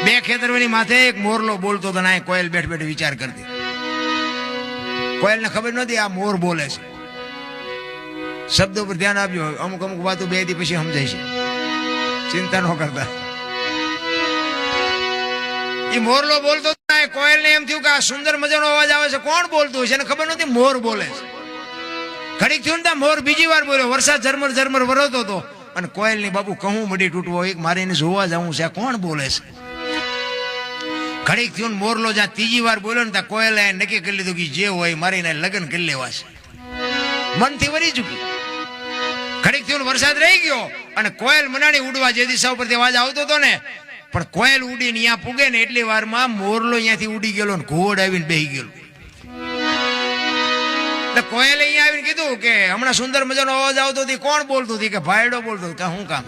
બે ખેતરોની માથે એક મોરલો બોલતો હતો ને કોયલ બેઠ બેઠ વિચાર કરતી. કોયલને ખબર નહોતી આ મોર બોલે છે. શબ્દો પર ધ્યાન આપજો, અમુક અમુક વાતો બે દી પછી સમજાય છે, ચિંતા ન કરતા. એ મોરલો બોલતો કોયલને એમ થયું કે આ સુંદર મજાનો અવાજ આવે છે, કોણ બોલતું છે? એને ખબર નહોતી મોર બોલે છે. ઘડીક થયું ને મોર બીજી વાર બોલ્યો. વરસાદ ઝરમર ઝરમર વરસતો હતો અને કોયલની બાપુ કહું મડી તૂટવો, એક મારે એને જોવા જવું છે, કોણ બોલે છે? ઘડીક થયું મોરલો જ્યાં ત્રીજી વાર બોલ્યો ને ત્યાં કોયલે નક્કી કરી લીધું કે જે હોય મારે એને લગ્ન કરી લેવા છે. મનથી વરી ચૂકી. ઘડીક થયું વરસાદ રહી ગયો અને કોયલ મનાણી ઉડવા જે દિશા ઉપરથી અવાજ આવતો હતો ને, પણ કોયલ ઉડીને અહીંયા પૂગે ને એટલી વારમાં મોરલો અહીંયાથી ઉડી ગયેલો ને ઘોડ આવીને બેહી ગયેલો. એટલે કોયલે અહીંયા આવીને કીધું કે હમણાં સુંદર મજાનો અવાજ આવતો હતી, કોણ બોલતું હતી? કે ભાયડો બોલતો. કે શું કામ?